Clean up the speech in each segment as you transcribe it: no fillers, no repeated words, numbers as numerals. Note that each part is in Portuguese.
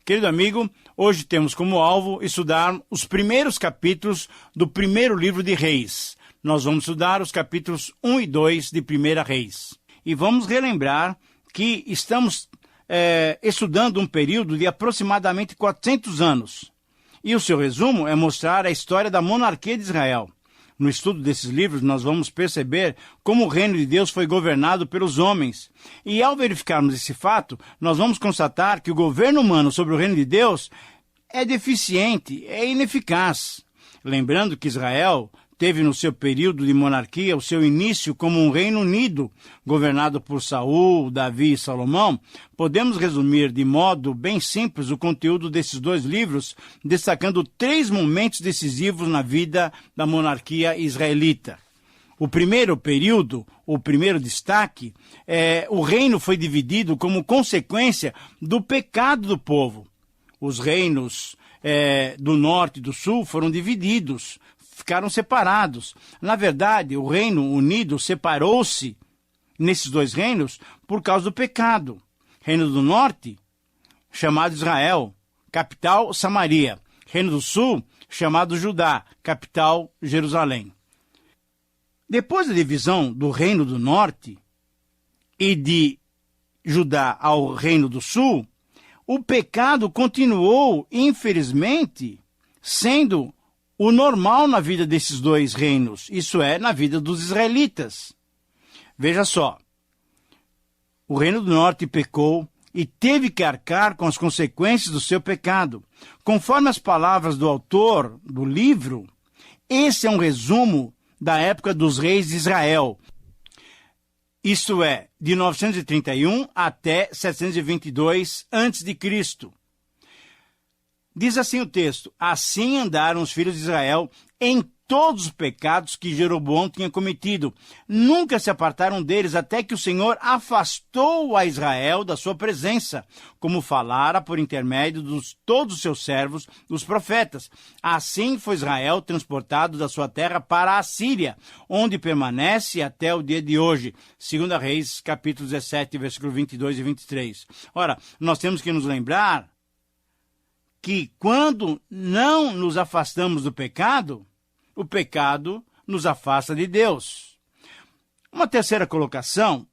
Querido amigo, hoje temos como alvo estudar os primeiros capítulos do primeiro livro de Reis. Nós vamos estudar os capítulos 1 e 2 de 1 Reis. E vamos relembrar que estamos estudando um período de aproximadamente 400 anos. E o seu resumo é mostrar a história da monarquia de Israel. No estudo desses livros, nós vamos perceber como o reino de Deus foi governado pelos homens. E ao verificarmos esse fato, nós vamos constatar que o governo humano sobre o reino de Deus é deficiente, é ineficaz. Lembrando que Israel teve no seu período de monarquia o seu início como um reino unido, governado por Saul, Davi e Salomão, podemos resumir de modo bem simples o conteúdo desses dois livros, destacando 3 momentos decisivos na vida da monarquia israelita. O primeiro período, o primeiro destaque, o reino foi dividido como consequência do pecado do povo. Os reinos do norte e do sul foram divididos, ficaram separados. Na verdade, o Reino Unido separou-se nesses 2 reinos por causa do pecado. Reino do Norte, chamado Israel, capital Samaria. Reino do Sul, chamado Judá, capital Jerusalém. Depois da divisão do Reino do Norte e de Judá ao Reino do Sul, o pecado continuou, infelizmente, sendo o normal na vida desses 2 reinos, isso é, na vida dos israelitas. Veja só, o Reino do Norte pecou e teve que arcar com as consequências do seu pecado. Conforme as palavras do autor do livro, esse é um resumo da época dos reis de Israel. Isto é, de 931 até 722 a.C. Diz assim o texto: assim andaram os filhos de Israel em todos os pecados que Jeroboão tinha cometido. Nunca se apartaram deles até que o Senhor afastou a Israel da sua presença, como falara por intermédio de todos os seus servos, os profetas. Assim foi Israel transportado da sua terra para a Síria, onde permanece até o dia de hoje. 2 Reis, capítulo 17, versículo 22 e 23. Ora, nós temos que nos lembrar que quando não nos afastamos do pecado, o pecado nos afasta de Deus. Uma terceira colocação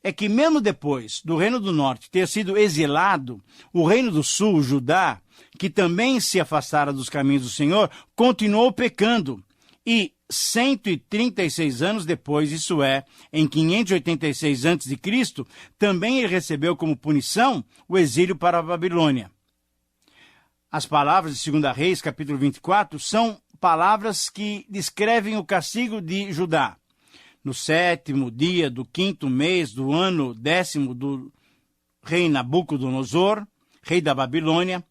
é que mesmo depois do Reino do Norte ter sido exilado, o Reino do Sul, Judá, que também se afastara dos caminhos do Senhor, continuou pecando. E 136 anos depois, isso é, em 586 a.C., também ele recebeu como punição o exílio para a Babilônia. As palavras de 2 Reis, capítulo 24, são palavras que descrevem o castigo de Judá. No 7º dia do 5º mês do ano 10º do rei Nabucodonosor, rei da Babilônia,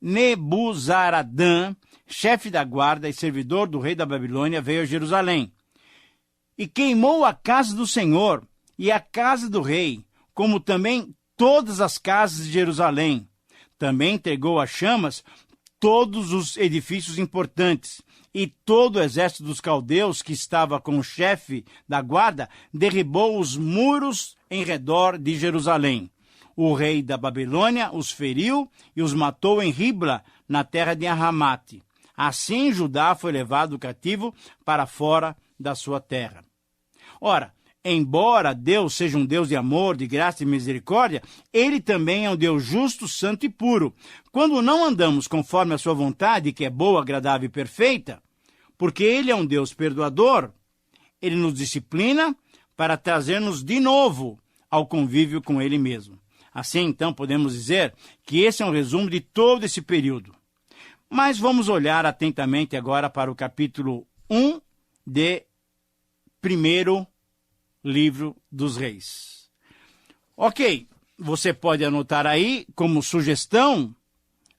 Nebuzaradã, chefe da guarda e servidor do rei da Babilônia, veio a Jerusalém e queimou a casa do Senhor e a casa do rei, como também todas as casas de Jerusalém. Também entregou a chamas todos os edifícios importantes, e todo o exército dos caldeus que estava com o chefe da guarda derribou os muros em redor de Jerusalém. O rei da Babilônia os feriu e os matou em Ribla, na terra de Arramate. Assim Judá foi levado cativo para fora da sua terra. Ora, embora Deus seja um Deus de amor, de graça e misericórdia, ele também é um Deus justo, santo e puro. Quando não andamos conforme a sua vontade, que é boa, agradável e perfeita, porque ele é um Deus perdoador, ele nos disciplina para trazer-nos de novo ao convívio com ele mesmo. Assim, então, podemos dizer que esse é um resumo de todo esse período. Mas vamos olhar atentamente agora para o capítulo 1 de 1º Livro dos Reis. Ok, você pode anotar aí como sugestão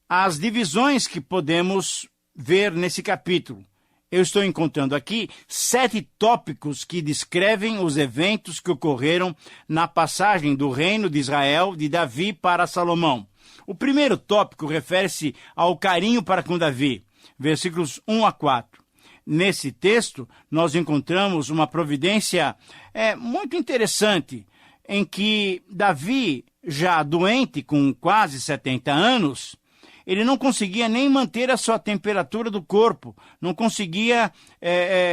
as divisões que podemos ver nesse capítulo. Eu estou encontrando aqui 7 tópicos que descrevem os eventos que ocorreram na passagem do reino de Israel de Davi para Salomão. O primeiro tópico refere-se ao carinho para com Davi, versículos 1 a 4. Nesse texto, nós encontramos uma providência muito interessante, em que Davi já doente, com quase 70 anos, ele não conseguia nem manter a sua temperatura do corpo, não conseguia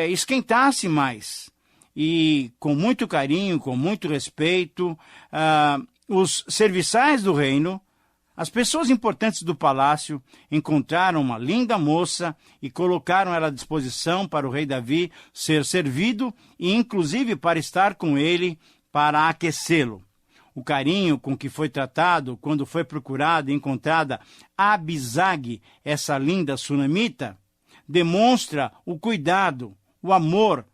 esquentar-se mais. E com muito carinho, com muito respeito, os serviçais do reino, as pessoas importantes do palácio, encontraram uma linda moça e colocaram ela à disposição para o rei Davi ser servido e inclusive para estar com ele para aquecê-lo. O carinho com que foi tratado quando foi procurada e encontrada Abisag, essa linda sunamita, demonstra o cuidado, o amor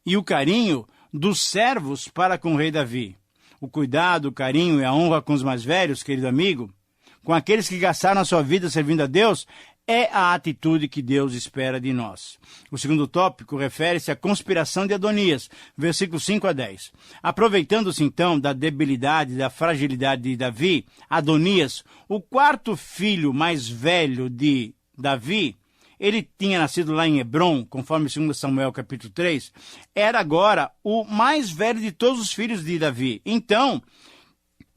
e o carinho dos servos para com o rei Davi. O cuidado, o carinho e a honra com os mais velhos, querido amigo, com aqueles que gastaram a sua vida servindo a Deus, é a atitude que Deus espera de nós. O segundo tópico refere-se à conspiração de Adonias, versículos 5 a 10. Aproveitando-se então da debilidade e da fragilidade de Davi, Adonias, o quarto filho mais velho de Davi, ele tinha nascido lá em Hebrom, conforme 2 Samuel capítulo 3, era agora o mais velho de todos os filhos de Davi. Então,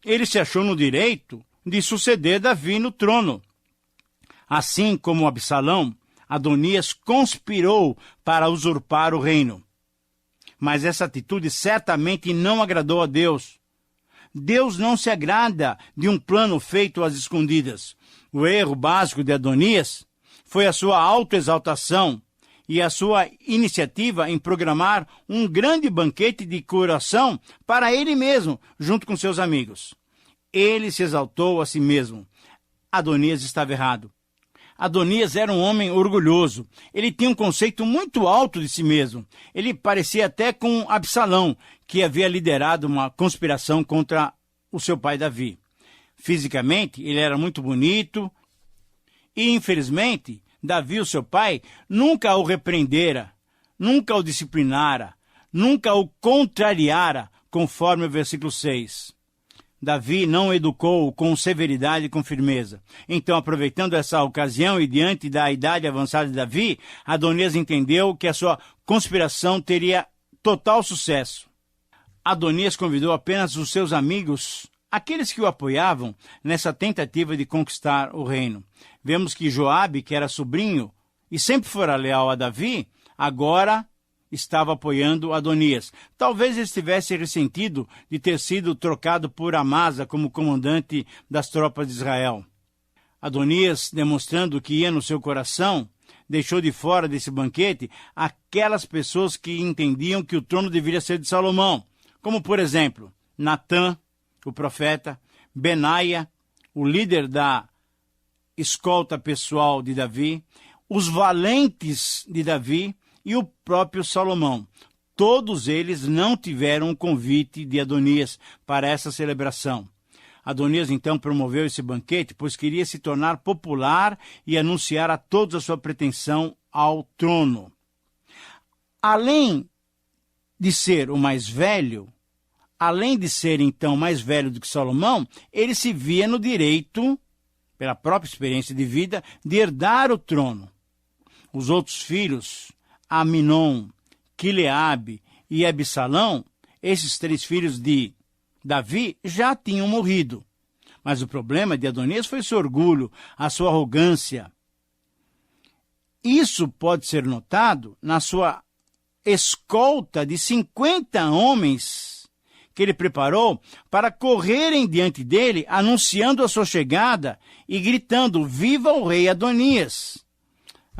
ele se achou no direito de suceder Davi no trono. Assim como Absalão, Adonias conspirou para usurpar o reino. Mas essa atitude certamente não agradou a Deus. Deus não se agrada de um plano feito às escondidas. O erro básico de Adonias foi a sua autoexaltação e a sua iniciativa em programar um grande banquete de coração para ele mesmo, junto com seus amigos. Ele se exaltou a si mesmo. Adonias estava errado. Adonias era um homem orgulhoso. Ele tinha um conceito muito alto de si mesmo. Ele parecia até com Absalão, que havia liderado uma conspiração contra o seu pai Davi. Fisicamente, ele era muito bonito e, infelizmente, Davi, o seu pai, nunca o repreendera, nunca o disciplinara, nunca o contrariara, conforme o versículo 6. Davi não o educou com severidade e com firmeza. Então, aproveitando essa ocasião e diante da idade avançada de Davi, Adonias entendeu que a sua conspiração teria total sucesso. Adonias convidou apenas os seus amigos, aqueles que o apoiavam nessa tentativa de conquistar o reino. Vemos que Joabe, que era sobrinho e sempre fora leal a Davi, agora estava apoiando Adonias. Talvez ele estivesse ressentido de ter sido trocado por Amasa como comandante das tropas de Israel. Adonias, demonstrando que ia no seu coração, deixou de fora desse banquete aquelas pessoas que entendiam que o trono deveria ser de Salomão, como, por exemplo, Natã, o profeta, Benaia, o líder da escolta pessoal de Davi, os valentes de Davi, e o próprio Salomão. Todos eles não tiveram o convite de Adonias para essa celebração. Adonias então promoveu esse banquete, pois queria se tornar popular e anunciar a todos a sua pretensão ao trono. Além de ser o mais velho, além de ser então mais velho do que Salomão, ele se via no direito, pela própria experiência de vida, de herdar o trono. Os outros filhos, Aminon, Quileabe e Absalão, esses três filhos de Davi, já tinham morrido. Mas o problema de Adonias foi seu orgulho, a sua arrogância. Isso pode ser notado na sua escolta de 50 homens que ele preparou para correrem diante dele, anunciando a sua chegada e gritando: "Viva o rei Adonias!"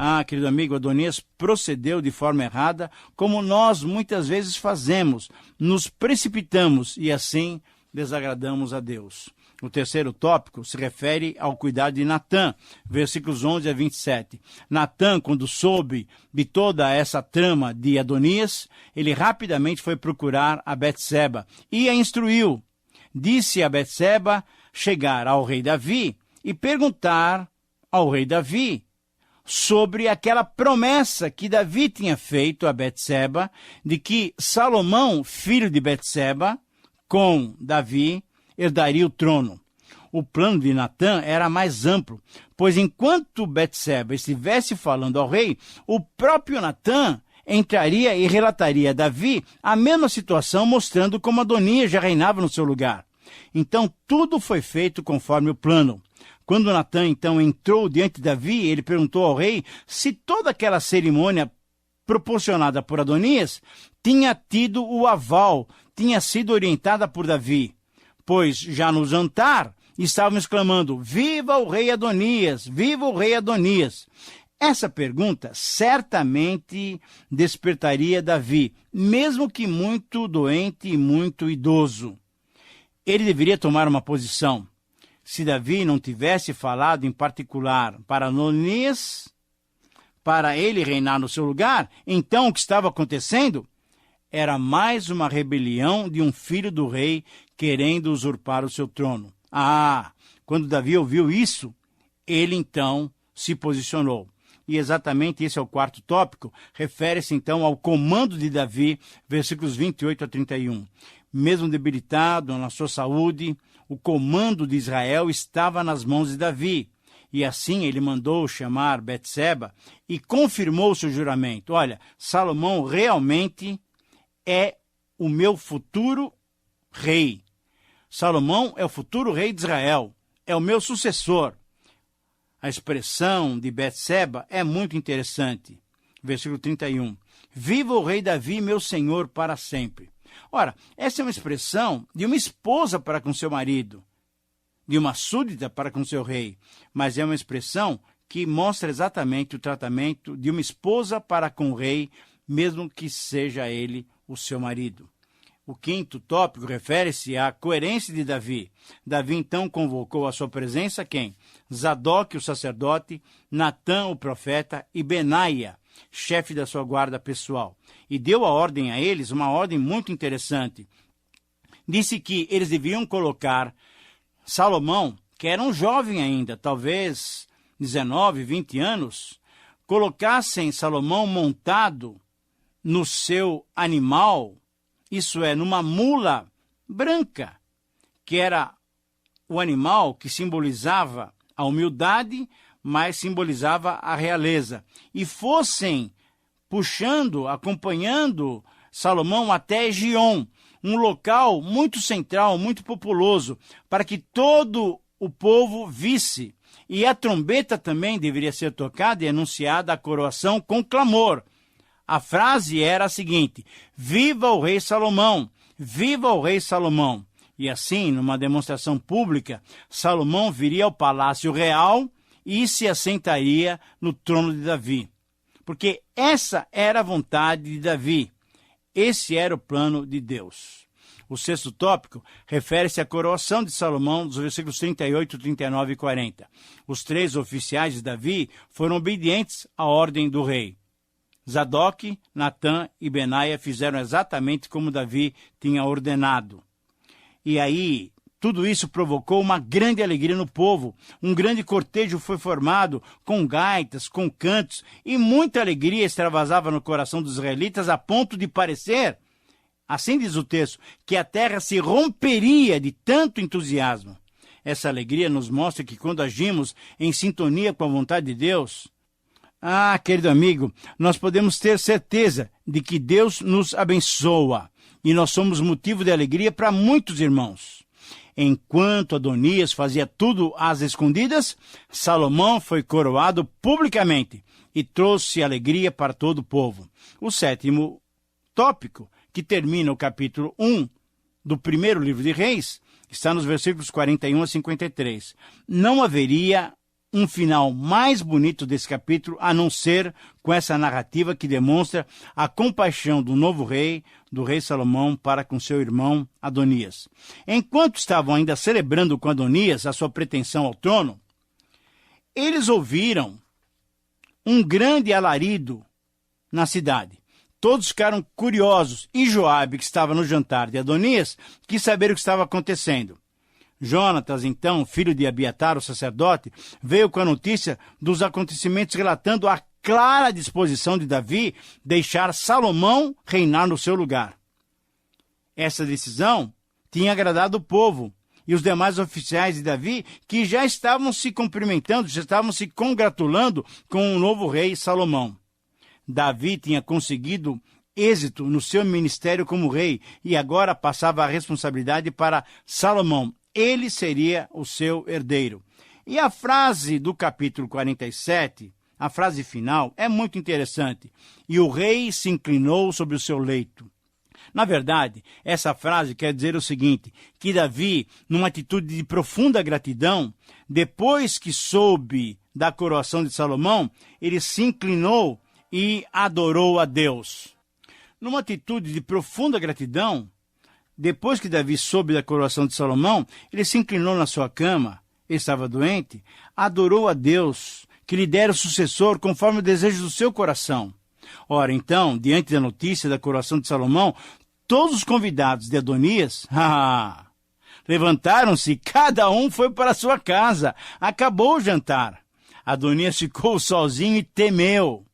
Ah, querido amigo, Adonias procedeu de forma errada, como nós muitas vezes fazemos. Nos precipitamos e assim desagradamos a Deus. O terceiro tópico se refere ao cuidado de Natã, versículos 11 a 27. Natã, quando soube de toda essa trama de Adonias, ele rapidamente foi procurar a Betseba e a instruiu. Disse a Betseba chegar ao rei Davi e perguntar ao rei Davi sobre aquela promessa que Davi tinha feito a Betseba, de que Salomão, filho de Betseba, com Davi, herdaria o trono. O plano de Natã era mais amplo, pois enquanto Betseba estivesse falando ao rei, o próprio Natã entraria e relataria a Davi a mesma situação, mostrando como Adonias já reinava no seu lugar. Então tudo foi feito conforme o plano. Quando Natã então entrou diante de Davi, ele perguntou ao rei se toda aquela cerimônia proporcionada por Adonias tinha tido o aval, tinha sido orientada por Davi. Pois já no jantar estavam exclamando: viva o rei Adonias, viva o rei Adonias. Essa pergunta certamente despertaria Davi, mesmo que muito doente e muito idoso. Ele deveria tomar uma posição. Se Davi não tivesse falado em particular para Adonias, para ele reinar no seu lugar, então o que estava acontecendo era mais uma rebelião de um filho do rei querendo usurpar o seu trono. Quando Davi ouviu isso, ele então se posicionou. E exatamente esse é o quarto tópico, refere-se então ao comando de Davi, versículos 28 a 31. Mesmo debilitado na sua saúde, o comando de Israel estava nas mãos de Davi. E assim ele mandou chamar Betseba e confirmou seu juramento. Olha, Salomão realmente é o meu futuro rei. Salomão é o futuro rei de Israel, é o meu sucessor. A expressão de Betseba é muito interessante. Versículo 31. Viva o rei Davi, meu senhor, para sempre. Ora, essa é uma expressão de uma esposa para com seu marido, de uma súdita para com seu rei, mas é uma expressão que mostra exatamente o tratamento de uma esposa para com o rei, mesmo que seja ele o seu marido. O quinto tópico refere-se à coerência de Davi. Davi então convocou à sua presença quem? Zadok, o sacerdote, Natã, o profeta, e Benaia, chefe da sua guarda pessoal. E deu a ordem a eles, uma ordem muito interessante. Disse que eles deviam colocar Salomão, que era um jovem ainda, talvez 19, 20 anos, colocassem Salomão montado no seu animal, isso é, numa mula branca, que era o animal que simbolizava a humildade, mas simbolizava a realeza. E fossem puxando, acompanhando Salomão até Gion, um local muito central, muito populoso, para que todo o povo visse. E a trombeta também deveria ser tocada e anunciada a coroação com clamor. A frase era a seguinte: viva o rei Salomão, viva o rei Salomão. E assim, numa demonstração pública, Salomão viria ao palácio real e se assentaria no trono de Davi. Porque essa era a vontade de Davi. Esse era o plano de Deus. O sexto tópico refere-se à coroação de Salomão, dos versículos 38, 39 e 40. Os três oficiais de Davi foram obedientes à ordem do rei. Zadok, Natã e Benaia fizeram exatamente como Davi tinha ordenado. E aí, tudo isso provocou uma grande alegria no povo. Um grande cortejo foi formado, com gaitas, com cantos, e muita alegria extravasava no coração dos israelitas, a ponto de parecer, assim diz o texto, que a terra se romperia de tanto entusiasmo. Essa alegria nos mostra que quando agimos em sintonia com a vontade de Deus, querido amigo, nós podemos ter certeza de que Deus nos abençoa e nós somos motivo de alegria para muitos irmãos. Enquanto Adonias fazia tudo às escondidas, Salomão foi coroado publicamente e trouxe alegria para todo o povo. O sétimo tópico, que termina o capítulo 1 do primeiro livro de Reis, está nos versículos 41 a 53. Não haveria um final mais bonito desse capítulo, a não ser com essa narrativa que demonstra a compaixão do novo rei, do rei Salomão, para com seu irmão Adonias. Enquanto estavam ainda celebrando com Adonias a sua pretensão ao trono, eles ouviram um grande alarido na cidade. Todos ficaram curiosos, e Joabe, que estava no jantar de Adonias, quis saber o que estava acontecendo. Jonatas, então, filho de Abiatar, o sacerdote, veio com a notícia dos acontecimentos, relatando a clara disposição de Davi deixar Salomão reinar no seu lugar. Essa decisão tinha agradado o povo e os demais oficiais de Davi, que já estavam se cumprimentando, já estavam se congratulando com o novo rei Salomão. Davi tinha conseguido êxito no seu ministério como rei e agora passava a responsabilidade para Salomão. Ele seria o seu herdeiro. E a frase do capítulo 47, a frase final, é muito interessante. E o rei se inclinou sobre o seu leito. Na verdade, essa frase quer dizer o seguinte, que Davi, numa atitude de profunda gratidão, depois que soube da coroação de Salomão, ele se inclinou e adorou a Deus. Numa atitude de profunda gratidão, depois que Davi soube da coroação de Salomão, ele se inclinou na sua cama, ele estava doente, adorou a Deus, que lhe dera o sucessor conforme o desejo do seu coração. Ora, então, diante da notícia da coroação de Salomão, todos os convidados de Adonias, levantaram-se, cada um foi para a sua casa. Acabou o jantar. Adonias ficou sozinho e temeu.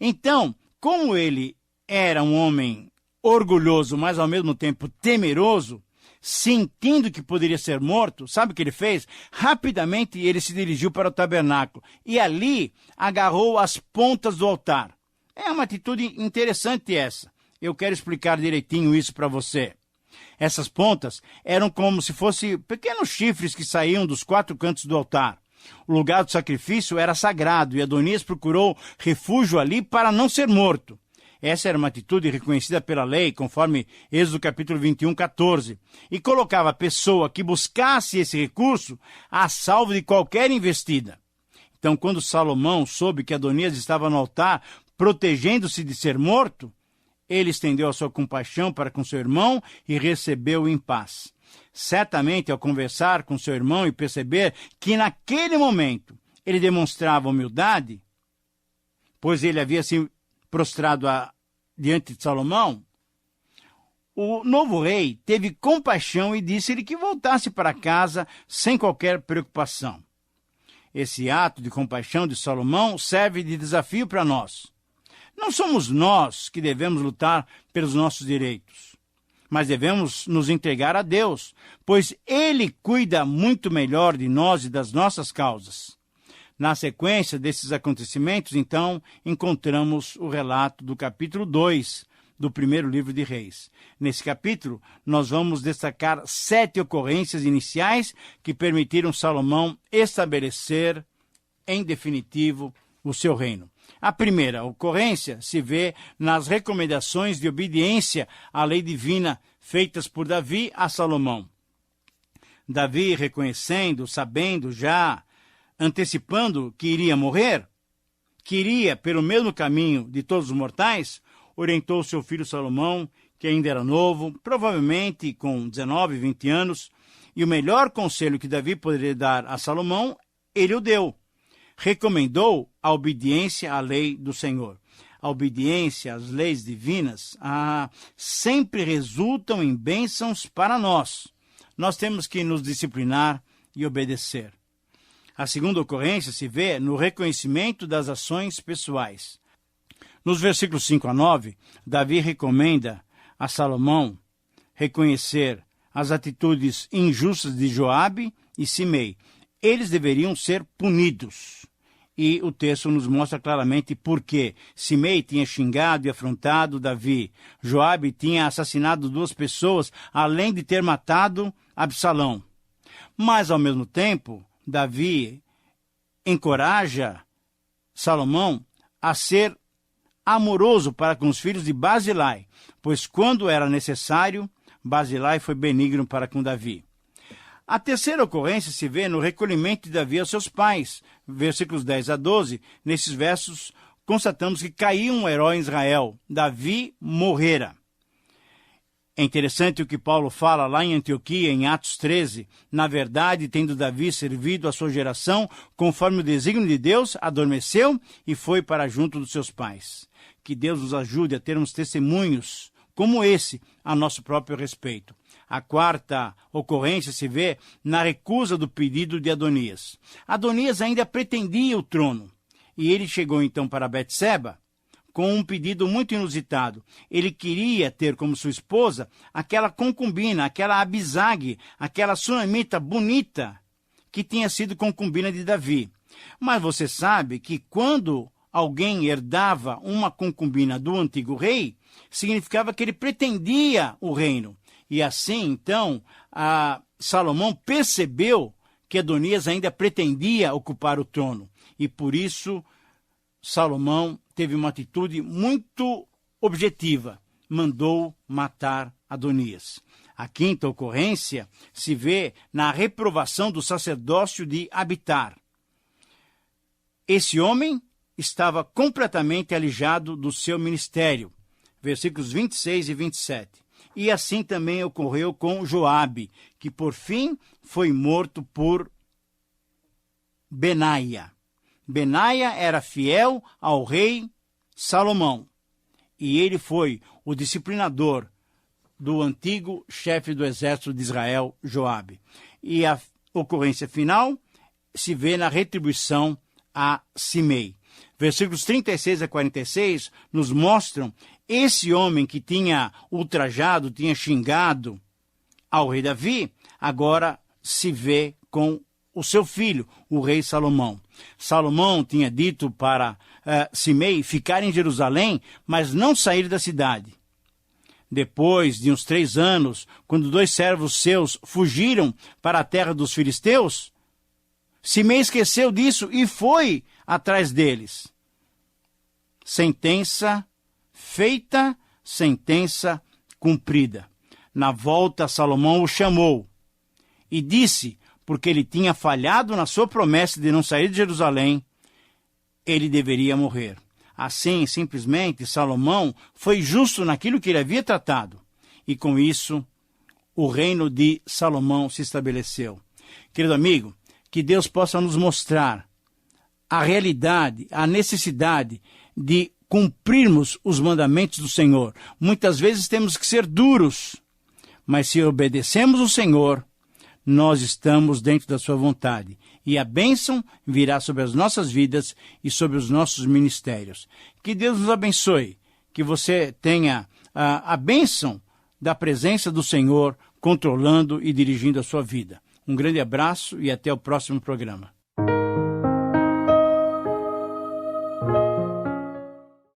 Então, como ele era um homem orgulhoso, mas ao mesmo tempo temeroso, sentindo que poderia ser morto, sabe o que ele fez? Rapidamente ele se dirigiu para o tabernáculo e ali agarrou as pontas do altar. É uma atitude interessante essa. Eu quero explicar direitinho isso para você. Essas pontas eram como se fossem pequenos chifres que saíam dos 4 cantos do altar. O lugar do sacrifício era sagrado e Adonias procurou refúgio ali para não ser morto. Essa era uma atitude reconhecida pela lei, conforme Êxodo capítulo 21, 14, e colocava a pessoa que buscasse esse recurso a salvo de qualquer investida. Então, quando Salomão soube que Adonias estava no altar, protegendo-se de ser morto, ele estendeu a sua compaixão para com seu irmão e recebeu-o em paz. Certamente, ao conversar com seu irmão e perceber que naquele momento ele demonstrava humildade, pois ele havia se prostrado diante de Salomão, o novo rei teve compaixão e disse-lhe que voltasse para casa sem qualquer preocupação. Esse ato de compaixão de Salomão serve de desafio para nós. Não somos nós que devemos lutar pelos nossos direitos, mas devemos nos entregar a Deus, pois Ele cuida muito melhor de nós e das nossas causas. Na sequência desses acontecimentos, então, encontramos o relato do capítulo 2 do primeiro livro de Reis. Nesse capítulo, nós vamos destacar 7 ocorrências iniciais que permitiram Salomão estabelecer, em definitivo, o seu reino. A primeira ocorrência se vê nas recomendações de obediência à lei divina feitas por Davi a Salomão. Davi, reconhecendo, sabendo já, antecipando que iria morrer, que iria pelo mesmo caminho de todos os mortais, orientou seu filho Salomão, que ainda era novo, provavelmente com 19, 20 anos, e o melhor conselho que Davi poderia dar a Salomão, ele o deu. Recomendou a obediência à lei do Senhor. A obediência às leis divinas sempre resultam em bênçãos para nós. Nós temos que nos disciplinar e obedecer. A segunda ocorrência se vê no reconhecimento das ações pessoais. Nos versículos 5 a 9, Davi recomenda a Salomão reconhecer as atitudes injustas de Joabe e Simei. Eles deveriam ser punidos. E o texto nos mostra claramente por quê. Simei tinha xingado e afrontado Davi. Joabe tinha assassinado 2 pessoas, além de ter matado Absalão. Mas, ao mesmo tempo, Davi encoraja Salomão a ser amoroso para com os filhos de Barzilai, pois quando era necessário, Barzilai foi benigno para com Davi. A terceira ocorrência se vê no recolhimento de Davi aos seus pais, versículos 10 a 12. Nesses versos, constatamos que caiu um herói em Israel. Davi morrera. É interessante o que Paulo fala lá em Antioquia, em Atos 13. Na verdade, tendo Davi servido a sua geração, conforme o desígnio de Deus, adormeceu e foi para junto dos seus pais. Que Deus nos ajude a termos testemunhos como esse a nosso próprio respeito. A quarta ocorrência se vê na recusa do pedido de Adonias. Adonias ainda pretendia o trono, e ele chegou então para Betseba com um pedido muito inusitado. Ele queria ter como sua esposa aquela concubina, aquela Abisag, aquela sunamita bonita que tinha sido concubina de Davi. Mas você sabe que quando alguém herdava uma concubina do antigo rei, significava que ele pretendia o reino. E assim, então, Salomão percebeu que Adonias ainda pretendia ocupar o trono. E por isso, Salomão teve uma atitude muito objetiva. Mandou matar Adonias. A quinta ocorrência se vê na reprovação do sacerdócio de Abitar. Esse homem estava completamente alijado do seu ministério. Versículos 26 e 27. E assim também ocorreu com Joabe, que por fim foi morto por Benaia. Benaia era fiel ao rei Salomão. E ele foi o disciplinador do antigo chefe do exército de Israel, Joabe. E a ocorrência final se vê na retribuição a Simei. Versículos 36 a 46 nos mostram esse homem que tinha ultrajado, tinha xingado ao rei Davi, agora se vê com o seu filho, o rei Salomão. Salomão tinha dito para Simei ficar em Jerusalém, mas não sair da cidade. Depois de uns 3 anos, quando 2 servos seus fugiram para a terra dos filisteus, Simei esqueceu disso e foi atrás deles. Sentença feita, sentença cumprida. Na volta, Salomão o chamou e disse, porque ele tinha falhado na sua promessa de não sair de Jerusalém, ele deveria morrer. Assim, simplesmente, Salomão foi justo naquilo que ele havia tratado. E com isso, o reino de Salomão se estabeleceu. Querido amigo, que Deus possa nos mostrar a realidade, a necessidade de cumprirmos os mandamentos do Senhor. Muitas vezes temos que ser duros, mas se obedecemos o Senhor, nós estamos dentro da sua vontade. E a bênção virá sobre as nossas vidas e sobre os nossos ministérios. Que Deus nos abençoe, que você tenha a bênção da presença do Senhor controlando e dirigindo a sua vida. Um grande abraço e até o próximo programa.